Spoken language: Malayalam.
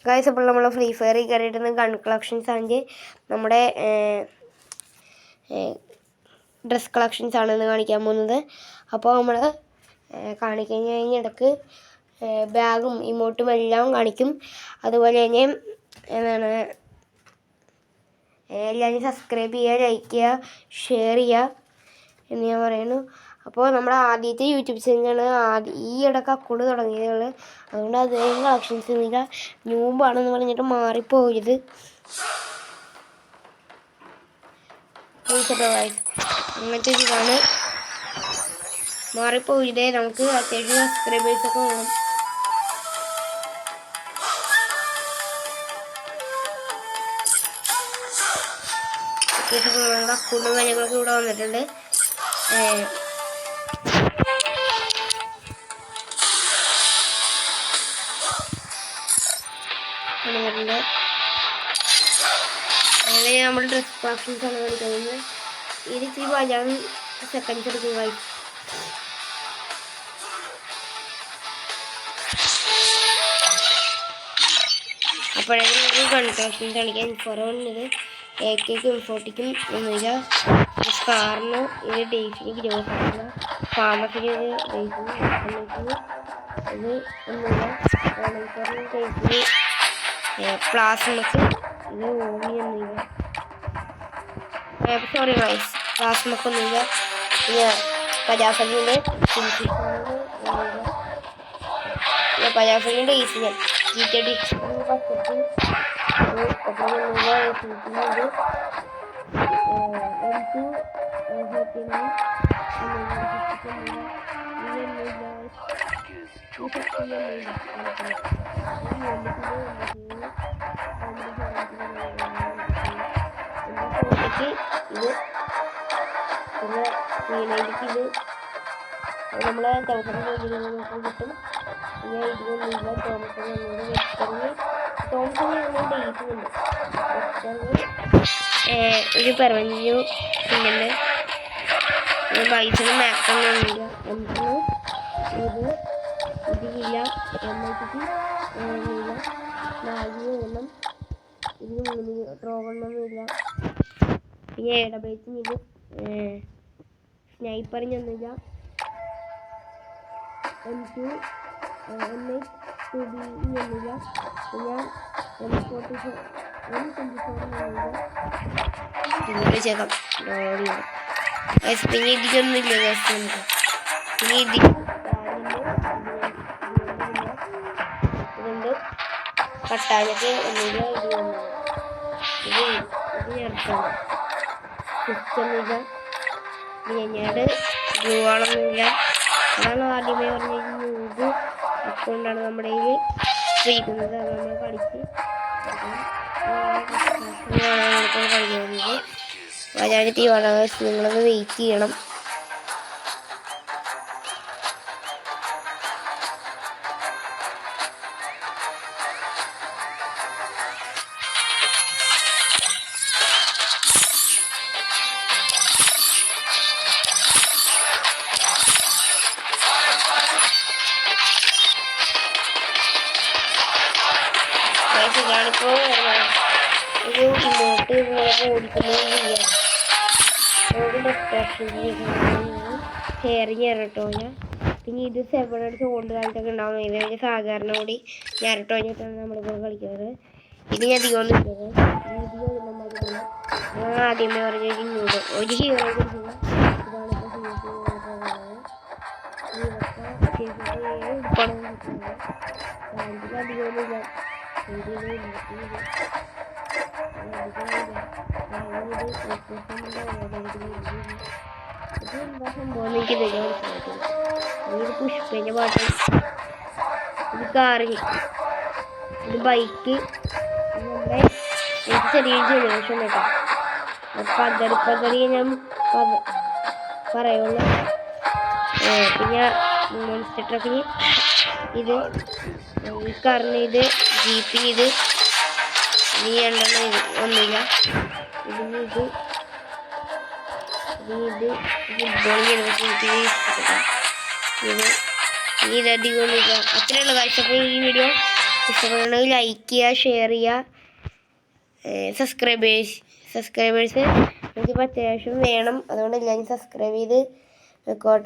ഗൈസ് അപ്പോൾ നമ്മൾ ഫ്രീ ഫയറിൽ കയറിയിട്ട് ഗൺ കളക്ഷൻസ് ആണെങ്കിൽ നമ്മുടെ ഡ്രസ് കളക്ഷൻസ് ആണ് ഇന്ന് കാണിക്കാൻ പോകുന്നത്. അപ്പോൾ നമ്മൾ കാണിക്കാൻ കഴിഞ്ഞിടക്ക് ബാഗും ഇമോട്ടും എല്ലാം കാണിക്കും. അതുപോലെ തന്നെ എന്താണ് എല്ലാവരും സബ്സ്ക്രൈബ് ചെയ്യുക, ലൈക്ക് ചെയ്യുക, ഷെയർ ചെയ്യുക എന്ന് ഞാൻ പറയുന്നു. അപ്പോൾ നമ്മുടെ ആദ്യത്തെ യൂട്യൂബ് ചാനലാണ് ഈ ഇടയ്ക്ക് അക്കൗണ്ട് തുടങ്ങിയതുള്ളൂ. അതുകൊണ്ട് അദ്ദേഹം കളക്ഷൻസ് ഇല്ല, ന്യൂബാണെന്ന് പറഞ്ഞിട്ട് മാറിപ്പോയത്. അങ്ങനത്തെ ഇതാണ് മാറിപ്പോയില്ലേ. നമുക്ക് അത്യാവശ്യം സബ്സ്ക്രൈബേഴ്സൊക്കെ വേണം. നമ്മുടെ അക്കൗണ്ടും കാര്യങ്ങളൊക്കെ ഇവിടെ വന്നിട്ടുണ്ട്. അങ്ങനെ നമ്മൾ ഡ്രസ് കളക്ഷൻസ് ആണ് കാണിക്കുന്നത്. ഇത് ഇത്തിരി വലുതാണ്, സെക്കൻഡ്സ് എടുക്കും കാര്യം. അപ്പോഴേക്കും നമുക്ക് ഗൺ കളക്ഷൻസ് കാണിക്കാൻ കുറവുള്ളത്. AK-ക്കും M40-ക്കും ഒന്നുമില്ല. സ്കാറിന് ഇത് ഡേസിന് ഗ്രോസിന് ഫാമസിന് ഇത് ഡേസിന് ഇത് ഒന്നുമില്ല. ഡേസിന് പ്ലാസ്മക്ക് ഇത് ഓമിയൊന്നുമില്ല. സോറി ഗൈസ്, പ്ലാസ്മക്ക് ഒന്നുമില്ല. പിന്നെ പജാഫലിൻ്റെ പജാഫലിൻ്റെ ഡേസിന് GTD പച്ചക്ക് ഇത് നമ്മളെ 1000 കിട്ടും. പിന്നെ ഇതിലൊന്നുമില്ല. തോമസിന് ഡേറ്റുണ്ട്. ഒരു പറഞ്ഞു പിന്നെ പൈസന് മാക്സൊന്നുമില്ല. നമുക്ക് ഇതില്ല. MITക്ക് ഇല്ല. 4 എണ്ണം ഇതിന് 3 ട്രോഗണ്ണൊന്നുമില്ല. പിന്നെ AWHന് ഇത് സ്നൈപ്പറിനൊന്നുമില്ല. M2 M8 2B ഒന്നുമില്ല. പിന്നെ M44 പിന്നെ ചേക്കാം പിന്നെ ഇതിലൊന്നുമില്ല. നമുക്ക് പിന്നെ ഇതുണ്ട്. പട്ടാനൊക്കെ ഒന്നുമില്ല. ഇത് ചേർക്കാണ് സിസ്റ്റൊന്നുമില്ല. ഞഞ്ഞാട് ഗ്ലൂവാളൊന്നുമില്ല. അതാണ് ആദ്യമേ പറഞ്ഞിരിക്കുന്നത്. ഇത് അക്കൗണ്ടാണ് നമ്മുടെ കയ്യിൽ ഉപയോഗിക്കുന്നത്. അത് നമ്മൾ കളിച്ച് കളിക്കുന്നത്. വരാനിട്ട് വളരെ നിങ്ങളൊന്ന് വെയിറ്റ് ചെയ്യണം. ഞാനിപ്പോൾ ഒരു ഇമോട്ട് ഇങ്ങനെയൊക്കെ ഓടിക്കുന്നത് ചെയ്യാം. ഷെയറിങ് ഞരട്ടോഞ്ഞ. പിന്നെ ഇത് 7 അടിച്ച് കൊണ്ട് കാലത്തൊക്കെ ഉണ്ടാവും. ഇതിന് സാധാരണ കൂടി ഞരട്ടോഞ്ഞിട്ടാണ് നമ്മളിപ്പോൾ കളിക്കുന്നത്. ഇത് ഞാൻ അധികമൊന്നും ഇട്ടത്. ഞാൻ ആദ്യമേ പറഞ്ഞ ഒരു ഹീറോ ഇതാണ്. ഇപ്പോൾ അധികമൊന്നുമില്ല. പുഷ്പന്റെ പാട്ട്, ഇത് കാറ്, ഇത് ബൈക്ക്, നമ്മുടെ ചെറിയൊരു ജനറേഷൻ കേട്ടോ. പതറി ഞാൻ പറയുള്ളൂ. പിന്നെ മോൺസ്റ്റർ ട്രക്കിന് ഇത്, ഈ കാറിന് ഇത്, ജീപ്പിന് ഇത്, ഈ രണ്ടെണ്ണം ഇത് ഒന്നുമില്ല. ഇതിന് ഇത് ഫുട്ബോളിന് ഇത് ഇതധികമൊന്നുമില്ല. അത്രയുള്ള കാഴ്ച. അപ്പോൾ ഈ വീഡിയോ ഇഷ്ടപ്പെടുകയാണെങ്കിൽ ലൈക്ക് ചെയ്യുക, ഷെയർ ചെയ്യുക. സബ്സ്ക്രൈബേഴ്സ് നമുക്കിപ്പോൾ അത്യാവശ്യം വേണം. അതുകൊണ്ട് എല്ലാവരും സബ്സ്ക്രൈബ് ചെയ്ത് വെക്കോട്ടെ.